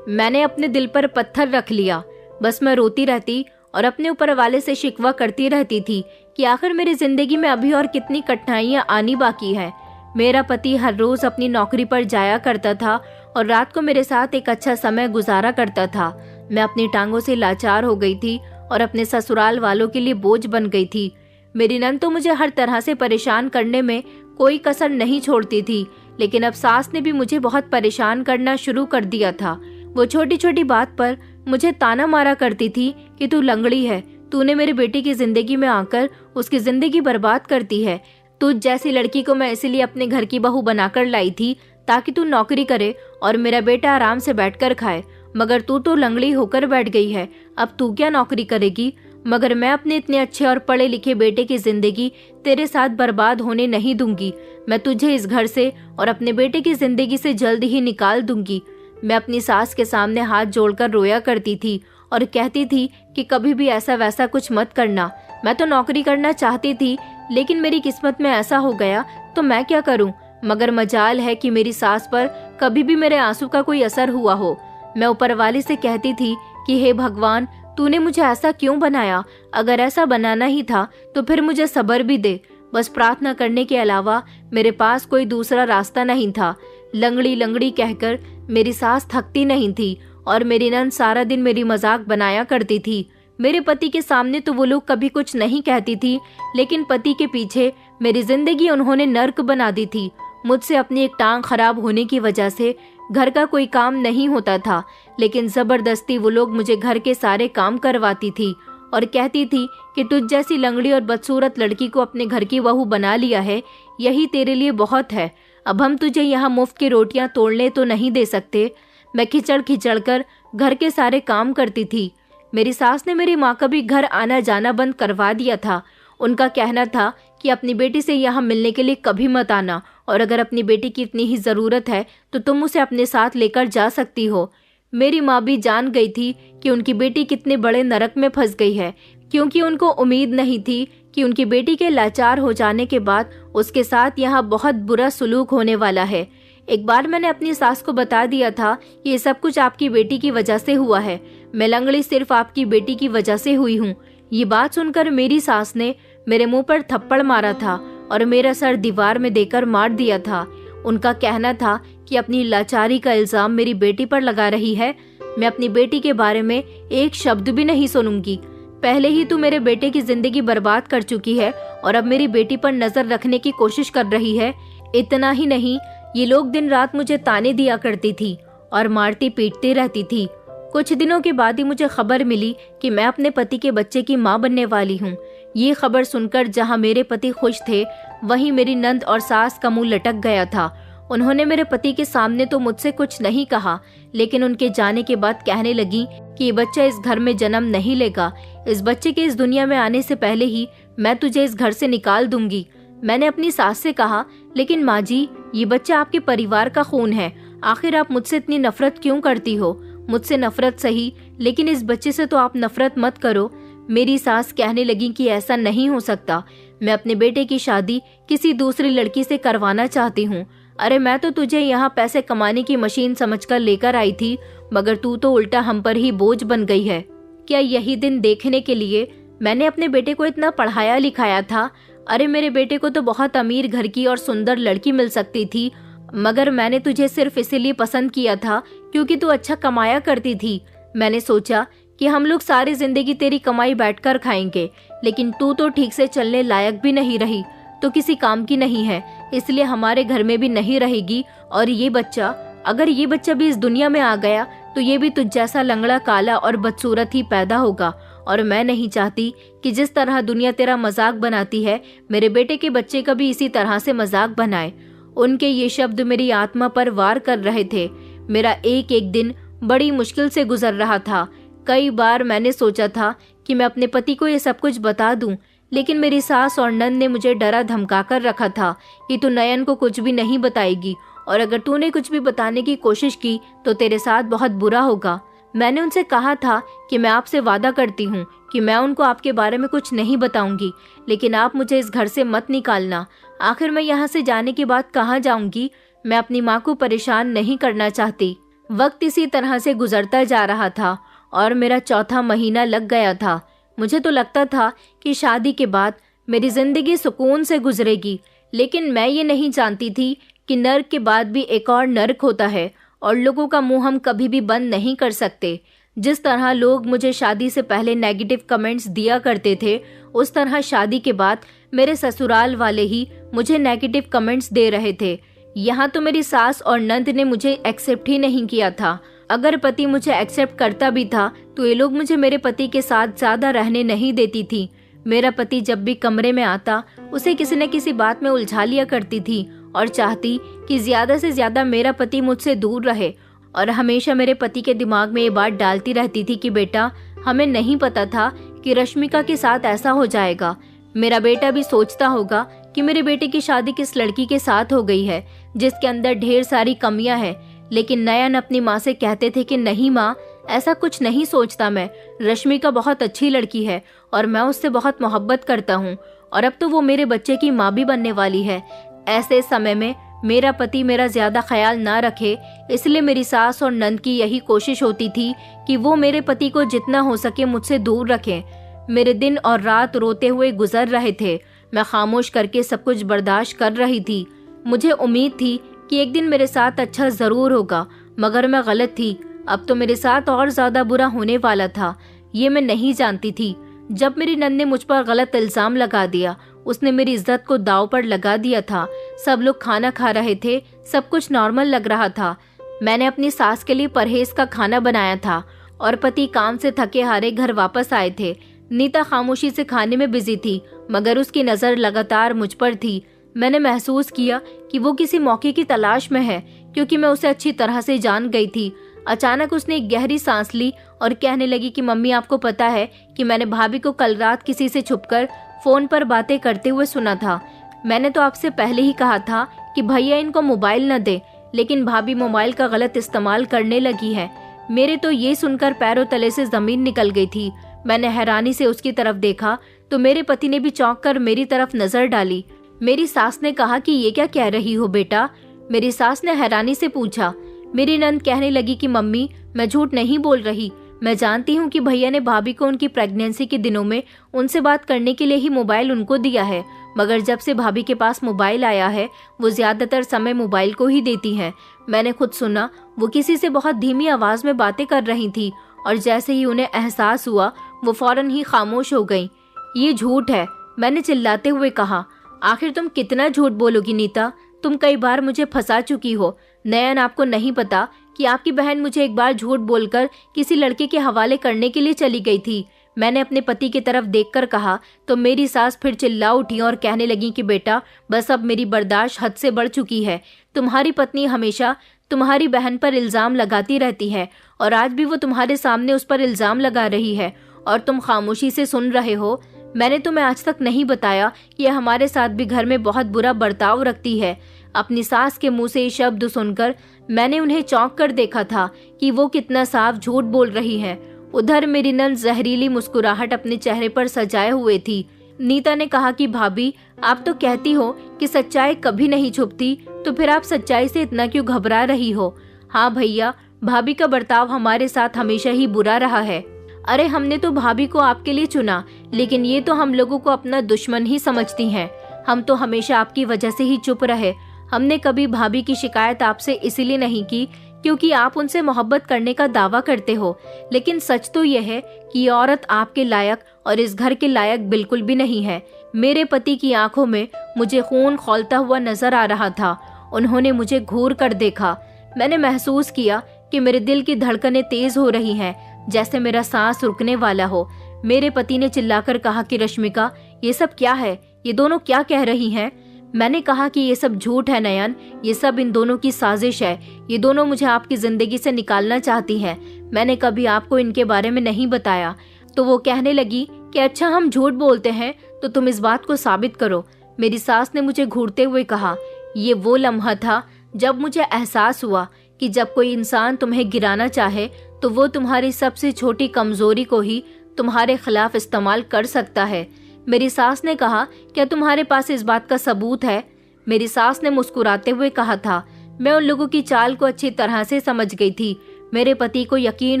मैंने अपने दिल पर पत्थर रख लिया। बस मैं रोती रहती और अपने ऊपर वाले से शिकवा करती रहती थी कि आखिर मेरी जिंदगी में अभी और कितनी कठिनाइयां आनी बाकी है। मेरा पति हर रोज अपनी नौकरी पर जाया करता था और रात को मेरे साथ एक अच्छा समय गुजारा करता था। मैं अपनी टांगों से लाचार हो गई थी और अपने ससुराल वालों के लिए बोझ बन गई थी। मेरी नंद तो मुझे हर तरह से परेशान करने में कोई कसर नहीं छोड़ती थी, लेकिन अब सास ने भी मुझे बहुत परेशान करना शुरू कर दिया था। वो छोटी छोटी बात पर मुझे ताना मारा करती थी कि तू लंगड़ी है, तूने मेरे बेटे की जिंदगी में आकर उसकी जिंदगी बर्बाद करती है। तुझ जैसी लड़की को मैं इसीलिए अपने घर की बहू बनाकर लाई थी ताकि तू नौकरी करे और मेरा बेटा आराम से बैठकर खाए, मगर तू तो लंगड़ी होकर बैठ गई है। अब तू क्या नौकरी करेगी? मगर मैं अपने इतने अच्छे और पढ़े लिखे बेटे की जिंदगी तेरे साथ बर्बाद होने नहीं दूंगी। मैं तुझे इस घर से और अपने बेटे की जिंदगी से जल्द ही निकाल दूंगी। मैं अपनी सास के सामने हाथ जोड़कर रोया करती थी और कहती थी कि कभी भी ऐसा वैसा कुछ मत करना। मैं तो नौकरी करना चाहती थी, लेकिन मेरी किस्मत में ऐसा हो गया तो मैं क्या करूं? मगर मजाल है कि मेरी सास पर कभी भी मेरे आंसू का कोई असर हुआ हो। मैं ऊपर वाले से कहती थी कि हे भगवान, तूने मुझे ऐसा क्यों बनाया? अगर ऐसा बनाना ही था तो फिर मुझे सब्र भी दे। बस प्रार्थना करने के अलावा मेरे पास कोई दूसरा रास्ता नहीं था। लंगड़ी लंगड़ी कहकर मेरी सास थकती नहीं थी और मेरी नंद सारा दिन मेरी मजाक बनाया करती थी। मेरे पति के सामने तो वो लोग कभी कुछ नहीं कहती थी, लेकिन पति के पीछे मेरी जिंदगी उन्होंने नर्क बना दी थी। मुझसे अपनी एक टांग खराब होने की वजह से घर का कोई काम नहीं होता था, लेकिन जबरदस्ती वो लोग मुझे घर के सारे काम करवाती थी और कहती थी कि तुझ जैसी लंगड़ी और बदसूरत लड़की को अपने घर की बहू बना लिया है, यही तेरे लिए बहुत है। अब हम तुझे यहाँ मुफ्त की रोटियां तोड़ने तो नहीं दे सकते। मैं खिचड़ खिचड़ कर घर के सारे काम करती थी। मेरी सास ने मेरी माँ का भी घर आना जाना बंद करवा दिया था। उनका कहना था कि अपनी बेटी से यहाँ मिलने के लिए कभी मत आना, और अगर अपनी बेटी की इतनी ही ज़रूरत है तो तुम उसे अपने साथ लेकर जा सकती हो। मेरी माँ भी जान गई थी कि उनकी बेटी कितने बड़े नरक में फंस गई है, क्योंकि उनको उम्मीद नहीं थी कि उनकी बेटी के लाचार हो जाने के बाद उसके साथ यहाँ बहुत बुरा सलूक होने वाला है। एक बार मैंने अपनी सास को बता दिया था कि ये सब कुछ आपकी बेटी की वजह से हुआ है। मैं लंगड़ी सिर्फ आपकी बेटी की वजह से हुई हूँ। ये बात सुनकर मेरी सास ने मेरे मुंह पर थप्पड़ मारा था और मेरा सर दीवार में देकर मार दिया था। उनका कहना था कि अपनी लाचारी का इल्जाम मेरी बेटी पर लगा रही है। मैं अपनी बेटी के बारे में एक शब्द भी नहीं सुनूंगी। पहले ही तू मेरे बेटे की जिंदगी बर्बाद कर चुकी है और अब मेरी बेटी पर नजर रखने की कोशिश कर रही है। इतना ही नहीं, ये लोग दिन रात मुझे ताने दिया करती थी और मारती पीटती रहती थी। कुछ दिनों के बाद ही मुझे खबर मिली कि मैं अपने पति के बच्चे की माँ बनने वाली हूँ। ये खबर सुनकर जहाँ मेरे पति खुश थे, वहीं मेरी नंद और सास का मुंह लटक गया था। उन्होंने मेरे पति के सामने तो मुझसे कुछ नहीं कहा, लेकिन उनके जाने के बाद कहने लगी कि ये बच्चा इस घर में जन्म नहीं लेगा। इस बच्चे के इस दुनिया में आने से पहले ही मैं तुझे इस घर से निकाल दूंगी। मैंने अपनी सास से कहा, लेकिन माँ जी, ये बच्चा आपके परिवार का खून है। आखिर आप मुझसे इतनी नफरत क्यों करती हो? मुझसे नफरत सही, लेकिन इस बच्चे से तो आप नफरत मत करो। मेरी सास कहने लगी कि ऐसा नहीं हो सकता। मैं अपने बेटे की शादी किसी दूसरी लड़की से करवाना चाहती हूँ। अरे मैं तो तुझे यहाँ पैसे कमाने की मशीन समझकर लेकर आई थी, मगर तू तो उल्टा हम पर ही बोझ बन गई है। क्या यही दिन देखने के लिए मैंने अपने बेटे को इतना पढ़ाया लिखाया था? अरे मेरे बेटे को तो बहुत अमीर घर की और सुंदर लड़की मिल सकती थी, मगर मैंने तुझे सिर्फ इसीलिए पसंद किया था क्योंकि तू अच्छा कमाया करती थी। मैंने सोचा कि हम लोग सारी जिंदगी तेरी कमाई बैठकर खाएंगे, लेकिन तू तो ठीक से चलने लायक भी नहीं रही, तो किसी काम की नहीं है, इसलिए हमारे घर में भी नहीं रहेगी। और ये बच्चा, अगर ये बच्चा भी इस दुनिया में आ गया तो ये भी तुझ जैसा लंगड़ा, काला और बदसूरत ही पैदा होगा। और मैं नहीं चाहती कि जिस तरह दुनिया तेरा मजाक बनाती है, मेरे बेटे के बच्चे का भी इसी तरह से मजाक बनाए। उनके ये शब्द मेरी आत्मा पर वार कर रहे थे। मेरा एक एक दिन बड़ी मुश्किल से गुजर रहा था। कई बार मैंने सोचा था कि मैं अपने पति को ये सब कुछ बता दूं, लेकिन मेरी सास और नंद ने मुझे डरा धमका कर रखा था कि तू नयन को कुछ भी नहीं बताएगी, और अगर तूने कुछ भी बताने की कोशिश की तो तेरे साथ बहुत बुरा होगा। मैंने उनसे कहा था कि मैं आपसे वादा करती हूँ कि मैं उनको आपके बारे में कुछ नहीं बताऊंगी, लेकिन आप मुझे इस घर से मत निकालना। आखिर मैं यहाँ से जाने के बाद कहाँ जाऊंगी? मैं अपनी माँ को परेशान नहीं करना चाहती। वक्त इसी तरह से गुजरता जा रहा था और मेरा चौथा महीना लग गया था। मुझे तो लगता था कि शादी के बाद मेरी जिंदगी सुकून से गुजरेगी, लेकिन मैं ये नहीं जानती थी कि नर्क के बाद भी एक और नर्क होता है और लोगों का मुंह हम कभी भी बंद नहीं कर सकते। जिस तरह लोग मुझे शादी से पहले नेगेटिव कमेंट्स दिया करते थे, उस तरह शादी के बाद मेरे ससुराल वाले ही मुझे नेगेटिव कमेंट्स दे रहे थे। यहाँ तो मेरी सास और नंद ने मुझे एक्सेप्ट ही नहीं किया था। अगर पति मुझे एक्सेप्ट करता भी था तो ये लोग मुझे मेरे पति के साथ ज्यादा रहने नहीं देती थी। मेरा पति जब भी कमरे में आता उसे किसी न किसी बात में उलझा लिया करती थी और चाहती कि ज्यादा से ज्यादा मेरा पति मुझसे दूर रहे, और हमेशा मेरे पति के दिमाग में ये बात डालती रहती थी कि बेटा, हमें नहीं पता था कि रश्मिका के साथ ऐसा हो जाएगा। मेरा बेटा भी सोचता होगा कि मेरे बेटे की शादी किस लड़की के साथ हो गई है जिसके अंदर ढेर सारी कमियां हैं। लेकिन नयन अपनी माँ से कहते थे कि नहीं माँ, ऐसा कुछ नहीं सोचता मैं, रश्मिका बहुत अच्छी लड़की है और मैं उससे बहुत मोहब्बत करता हूँ, और अब तो वो मेरे बच्चे की माँ भी बनने वाली है। ऐसे समय में मेरा पति मेरा ज्यादा ख्याल ना रखे, इसलिए मेरी सास और नंद की यही कोशिश होती थी कि वो मेरे पति को जितना हो सके मुझसे दूर रखें। मेरे दिन और रात रोते हुए गुजर रहे थे। मैं खामोश करके सब कुछ बर्दाश्त कर रही थी। मुझे उम्मीद थी कि एक दिन मेरे साथ अच्छा जरूर होगा, मगर मैं गलत थी। अब तो मेरे साथ और ज्यादा बुरा होने वाला था, ये मैं नहीं जानती थी। जब मेरी नंद ने मुझ पर गलत इल्जाम लगा दिया, उसने मेरी इज्जत को दांव पर लगा दिया था। सब लोग खाना खा रहे थे, सब कुछ नॉर्मल लग रहा था। मैंने अपनी सास के लिए परहेज का खाना बनाया था और पति काम से थके हारे घर वापस आए थे। नीता खामोशी से खाने में बिजी थी, मगर उसकी नजर लगातार मुझ पर थी। मैंने महसूस किया कि वो किसी मौके की तलाश में है, क्योंकि मैं उसे अच्छी तरह से जान गई थी। अचानक उसने एक गहरी सांस ली और कहने लगी कि मम्मी, आपको पता है कि मैंने भाभी को कल रात किसी से छुपकर फोन पर बातें करते हुए सुना था। मैंने तो आपसे पहले ही कहा था कि भैया इनको मोबाइल न दे, लेकिन भाभी मोबाइल का गलत इस्तेमाल करने लगी है। मेरे तो ये सुनकर पैरों तले से जमीन निकल गई थी। मैंने हैरानी से उसकी तरफ देखा तो मेरे पति ने भी चौंक कर मेरी तरफ नजर डाली। मेरी सास ने कहा कि ये क्या कह रही हो बेटा? मेरी सास ने हैरानी से पूछा। मेरी नंद कहने लगी कि मम्मी, मैं झूठ नहीं बोल रही। मैं जानती हूँ कि भैया ने भाभी को उनकी प्रेगनेंसी के दिनों में उनसे बात करने के लिए ही मोबाइल उनको दिया है, मगर जब से भाभी के पास मोबाइल आया है वो ज्यादातर समय मोबाइल को ही देती हैं। मैंने खुद सुना, वो किसी से बहुत धीमी आवाज में बातें कर रही थी और जैसे ही उन्हें एहसास हुआ वो फौरन ही खामोश हो गई। ये झूठ है, मैंने चिल्लाते हुए कहा। आखिर तुम कितना झूठ बोलोगी नीता? तुम कई बार मुझे फंसा चुकी हो। नयन, आपको नहीं पता कि आपकी बहन मुझे एक बार झूठ बोलकर किसी लड़के के हवाले करने के लिए चली गई थी। मैंने अपने पति की तरफ देखकर कहा तो मेरी सास फिर चिल्ला उठी और कहने लगी कि बेटा, बस अब मेरी बर्दाश्त हद से बढ़ चुकी है। तुम्हारी पत्नी हमेशा तुम्हारी बहन पर इल्जाम लगाती रहती है और आज भी वो तुम्हारे सामने उस पर इल्जाम लगा रही है और तुम खामोशी से सुन रहे हो। मैंने तुम्हें आज तक नहीं बताया कि यह हमारे साथ भी घर में बहुत बुरा बर्ताव रखती है। अपनी सास के मुंह से ये शब्द सुनकर मैंने उन्हें चौंक कर देखा था कि वो कितना साफ झूठ बोल रही है। उधर मेरी नंद जहरीली मुस्कुराहट अपने चेहरे पर सजाए हुए थी। नीता ने कहा कि भाभी, आप तो कहती हो कि सच्चाई कभी नहीं छुपती, तो फिर आप सच्चाई से इतना क्यों घबरा रही हो? हाँ भैया, भाभी का बर्ताव हमारे साथ हमेशा ही बुरा रहा है। अरे हमने तो भाभी को आपके लिए चुना, लेकिन ये तो हम लोगों को अपना दुश्मन ही समझती हैं। हम तो हमेशा आपकी वजह से ही चुप रहे। हमने कभी भाभी की शिकायत आपसे इसीलिए नहीं की क्योंकि आप उनसे मोहब्बत करने का दावा करते हो, लेकिन सच तो यह है कि ये औरत आपके लायक और इस घर के लायक बिल्कुल भी नहीं है। मेरे पति की आंखों में मुझे खून खौलता हुआ नजर आ रहा था। उन्होंने मुझे घूर कर देखा। मैंने महसूस किया कि मेरे दिल की धड़कनें तेज हो रही हैं, जैसे मेरा सांस रुकने वाला हो। मेरे पति ने चिल्लाकर कहा कि रश्मिका, ये सब क्या है? ये दोनों क्या कह रही हैं? मैंने कहा कि ये सब झूठ है नयन, ये सब इन दोनों की साजिश है। ये दोनों मुझे आपकी जिंदगी से निकालना चाहती हैं। मैंने कभी आपको इनके बारे में नहीं बताया। तो वो कहने लगी कि अच्छा, हम झूठ बोलते हैं तो तुम इस बात को साबित करो। मेरी सास ने मुझे घूरते हुए कहा। ये वो लम्हा था जब मुझे एहसास हुआ कि जब कोई इंसान तुम्हें गिराना चाहे तो वो तुम्हारी सबसे छोटी कमजोरी को ही तुम्हारे खिलाफ इस्तेमाल कर सकता है। मेरी सास ने कहा, क्या तुम्हारे पास इस बात का सबूत है? मेरी सास ने मुस्कुराते हुए कहा था। मैं उन लोगों की चाल को अच्छी तरह से समझ गई थी। मेरे पति को यकीन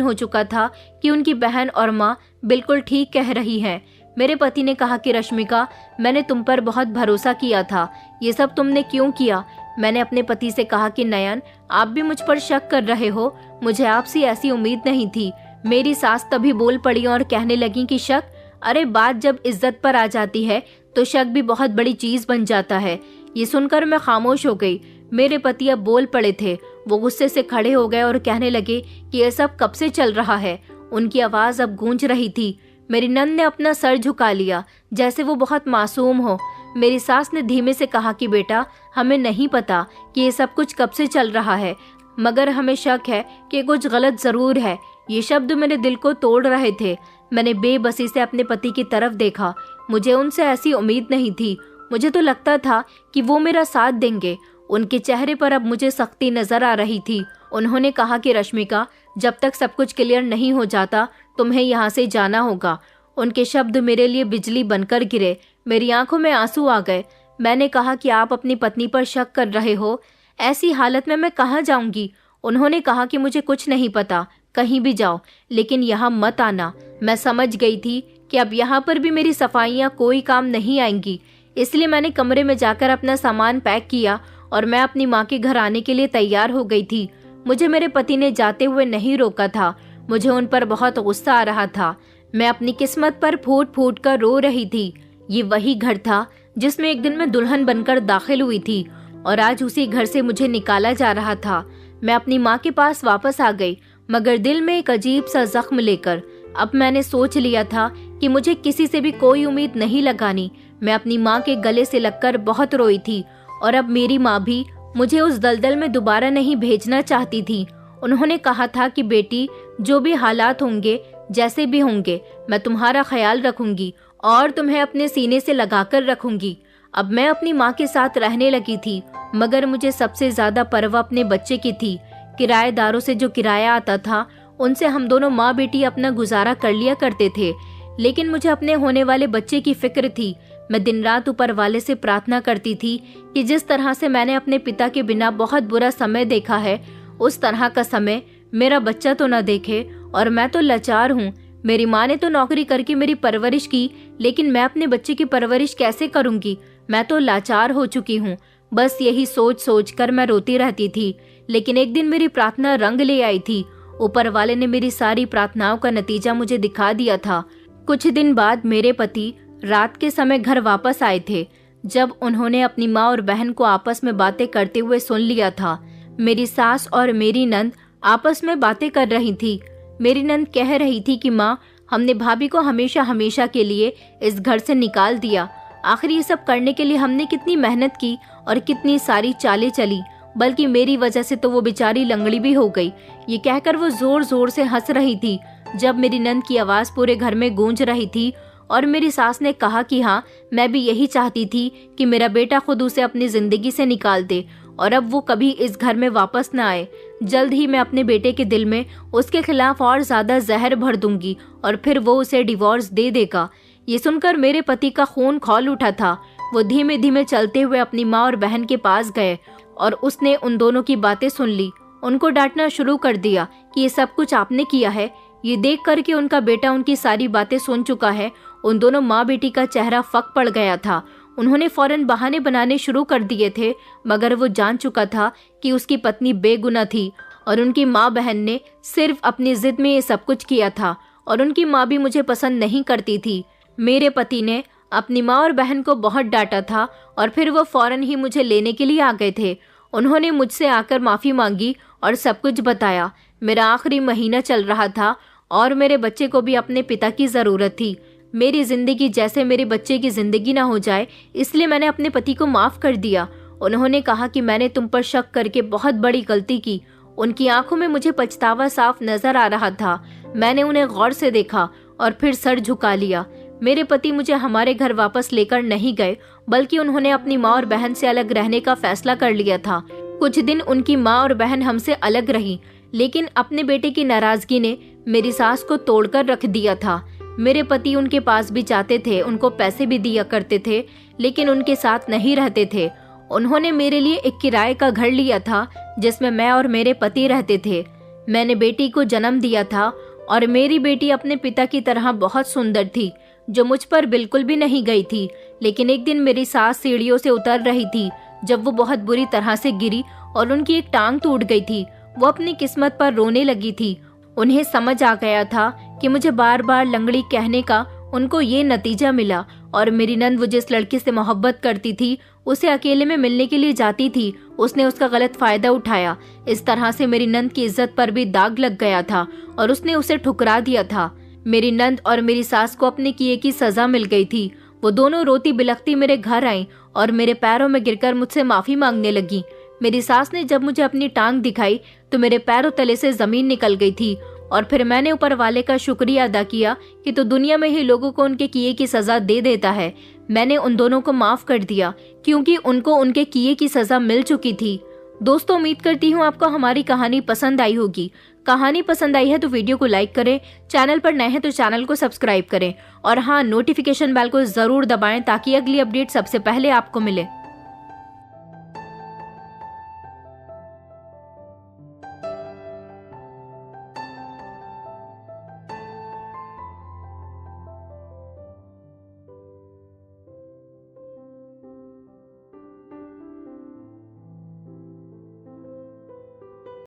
हो चुका था कि उनकी बहन और माँ बिल्कुल ठीक कह रही हैं। मेरे पति ने कहा कि रश्मिका, मैंने तुम पर बहुत भरोसा किया था, ये सब तुमने क्यों किया? मैंने अपने पति से कहा कि नयन, आप भी मुझ पर शक कर रहे हो, मुझे आपसे ऐसी उम्मीद नहीं थी। मेरी सास तभी बोल पड़ी और कहने लगी कि शक? अरे बात जब इज्जत पर आ जाती है तो शक भी बहुत बड़ी चीज बन जाता है। ये सुनकर मैं खामोश हो गई। मेरे पति अब बोल पड़े थे। वो गुस्से से खड़े हो गए और कहने लगे कि यह सब कब से चल रहा है। उनकी आवाज अब गूंज रही थी। मेरी नंद ने अपना सर झुका लिया जैसे वो बहुत मासूम हो। मेरी सास ने धीमे से कहा कि बेटा, हमें नहीं पता कि ये सब कुछ कब से चल रहा है, मगर हमें शक है कि कुछ गलत जरूर है। ये शब्द मेरे दिल को तोड़ रहे थे। मैंने बेबसी से अपने पति की तरफ देखा। मुझे उनसे ऐसी उम्मीद नहीं थी। मुझे तो लगता था कि वो मेरा साथ देंगे। उनके चेहरे पर अब मुझे सख्ती नजर आ रही थी। उन्होंने कहा कि रश्मिका, जब तक सब कुछ क्लियर नहीं हो जाता तुम्हें यहाँ से जाना होगा। उनके शब्द मेरे लिए बिजली बनकर गिरे। मेरी आंखों में आंसू आ गए। मैंने कहा कि आप अपनी पत्नी पर शक कर रहे हो, ऐसी हालत में मैं कहाँ जाऊंगी? उन्होंने कहा कि मुझे कुछ नहीं पता, कहीं भी जाओ, लेकिन यहाँ मत आना। मैं समझ गई थी कि अब यहाँ पर भी मेरी सफाइयाँ कोई काम नहीं आएंगी, इसलिए मैंने कमरे में जाकर अपना सामान पैक किया और मैं अपनी माँ के घर आने के लिए तैयार हो गई थी। मुझे मेरे पति ने जाते हुए नहीं रोका था। मुझे उन पर बहुत गुस्सा आ रहा था। मैं अपनी किस्मत पर फूट फूट कर रो रही थी। ये वही घर था जिसमें एक दिन मैं दुल्हन बनकर दाखिल हुई थी और आज उसी घर से मुझे निकाला जा रहा था। मैं अपनी माँ के पास वापस आ गई, मगर दिल में एक अजीब सा जख्म लेकर। अब मैंने सोच लिया था कि मुझे किसी से भी कोई उम्मीद नहीं लगानी। मैं अपनी माँ के गले से लगकर बहुत रोई थी और अब मेरी माँ भी मुझे उस दलदल में दोबारा नहीं भेजना चाहती थी। उन्होंने कहा था कि बेटी, जो भी हालात होंगे, जैसे भी होंगे, मैं तुम्हारा ख्याल रखूंगी और तुम्हें अपने सीने से लगाकर रखूंगी। अब मैं अपनी माँ के साथ रहने लगी थी, मगर मुझे सबसे ज्यादा परवाह अपने बच्चे की थी। किराएदारों से जो किराया आता था उनसे हम दोनों माँ बेटी अपना गुजारा कर लिया करते थे, लेकिन मुझे अपने होने वाले बच्चे की फिक्र थी। मैं दिन रात ऊपर वाले से प्रार्थना करती थी कि जिस तरह से मैंने अपने पिता के बिना बहुत बुरा समय देखा है, उस तरह का समय मेरा बच्चा तो न देखे। और मैं तो लाचार हूँ। मेरी माँ ने तो नौकरी करके मेरी परवरिश की, लेकिन मैं अपने बच्चे की परवरिश कैसे करूँगी? मैं तो लाचार हो चुकी हूँ। बस यही सोच सोच कर मैं रोती रहती थी। लेकिन एक दिन मेरी प्रार्थना रंग ले आई थी। ऊपर वाले ने मेरी सारी प्रार्थनाओं का नतीजा मुझे दिखा दिया था। कुछ दिन बाद मेरे पति रात के समय घर वापस आए थे। जब उन्होंने अपनी माँ और बहन को आपस में बातें करते हुए सुन लिया था, मेरी सास और मेरी नंद आपस में बातें कर रही थी। मेरी नंद कह रही थी कि माँ, हमने भाभी को हमेशा हमेशा के लिए इस घर से निकाल दिया। आखिर ये सब करने के लिए हमने कितनी मेहनत की और कितनी सारी चालें चली, बल्कि मेरी वजह से तो वो बेचारी लंगड़ी भी हो गई। ये कहकर वो जोर जोर से हंस रही थी। जब मेरी नंद की आवाज पूरे घर में गूंज रही थी और मेरी सास ने कहा कि हाँ, मैं भी यही चाहती थी कि मेरा बेटा खुद उसे अपनी जिंदगी से निकाल दे और अब वो कभी इस घर में वापस न आए। जल्द ही मैं अपने बेटे के दिल में उसके खिलाफ और ज्यादा जहर भर दूंगी और फिर वो उसे डिवोर्स दे देगा। ये सुनकर मेरे पति का खून खौल उठा था। वो धीमे धीमे चलते हुए अपनी माँ और बहन के पास गए और उसने उन दोनों की बातें सुन ली। उनको डांटना शुरू कर दिया कि ये सब कुछ आपने किया है। ये देख कर कि उनका बेटा उनकी सारी बातें सुन चुका है, उन दोनों माँ बेटी का चेहरा फक पड़ गया था। उन्होंने फौरन बहाने बनाने शुरू कर दिए थे, मगर वो जान चुका था कि उसकी पत्नी बेगुनाह थी और उनकी माँ बहन ने सिर्फ अपनी जिद में ये सब कुछ किया था और उनकी माँ भी मुझे पसंद नहीं करती थी। मेरे पति ने अपनी माँ और बहन को बहुत डांटा था और फिर वो फौरन ही मुझे लेने के लिए आ गए थे। उन्होंने मुझसे आकर माफ़ी मांगी और सब कुछ बताया। मेरा आखिरी महीना चल रहा था और मेरे बच्चे को भी अपने पिता की ज़रूरत थी। मेरी ज़िंदगी जैसे मेरे बच्चे की ज़िंदगी ना हो जाए, इसलिए मैंने अपने पति को माफ़ कर दिया। उन्होंने कहा कि मैंने तुम पर शक करके बहुत बड़ी गलती की। उनकी आंखों में मुझे पछतावा साफ नजर आ रहा था। मैंने उन्हें गौर से देखा और फिर सर झुका लिया। मेरे पति मुझे हमारे घर वापस लेकर नहीं गए, बल्कि उन्होंने अपनी माँ और बहन से अलग रहने का फैसला कर लिया था। कुछ दिन उनकी माँ और बहन हमसे अलग रही, लेकिन अपने बेटे की नाराजगी ने मेरी सास को तोड़कर रख दिया था। मेरे पति उनके पास भी जाते थे, उनको पैसे भी दिया करते थे, लेकिन उनके साथ नहीं रहते थे। उन्होंने मेरे लिए एक किराए का घर लिया था जिसमें मैं और मेरे पति रहते थे। मैंने बेटी को जन्म दिया था और मेरी बेटी अपने पिता की तरह बहुत सुंदर थी। जो मुझ पर बिल्कुल भी नहीं गई थी। लेकिन एक दिन मेरी सास सीढ़ियों से उतर रही थी जब वो बहुत बुरी तरह से गिरी और उनकी एक टांग टूट गई थी। वो अपनी किस्मत पर रोने लगी थी। उन्हें समझ आ गया था कि मुझे बार बार लंगड़ी कहने का उनको ये नतीजा मिला, और मेरी नंद वो जिस लड़के से मोहब्बत करती थी उसे अकेले में मिलने के लिए जाती थी, उसने उसका गलत फायदा उठाया। इस तरह से मेरी नंद की इज्जत पर भी दाग लग गया था और उसने उसे ठुकरा दिया था। मेरी नंद और मेरी सास को अपने किए की सजा मिल गई थी। वो दोनों रोती बिलखती मेरे घर आई और मेरे पैरों में गिरकर मुझसे माफी मांगने लगी। मेरी सास ने जब मुझे अपनी टांग दिखाई तो मेरे पैरों तले से जमीन निकल गई थी, और फिर मैंने ऊपर वाले का शुक्रिया अदा किया कि तो दुनिया में ही लोगों को उनके किए की सजा दे देता है। मैंने उन दोनों को माफ कर दिया क्योंकि उनको उनके किए की सजा मिल चुकी थी। दोस्तों, उम्मीद करती हूँ आपको हमारी कहानी पसंद आई होगी। कहानी पसंद आई है तो वीडियो को लाइक करें, चैनल पर नए हैं तो चैनल को सब्सक्राइब करें, और हाँ, नोटिफिकेशन बेल को जरूर दबाएं ताकि अगली अपडेट सबसे पहले आपको मिले।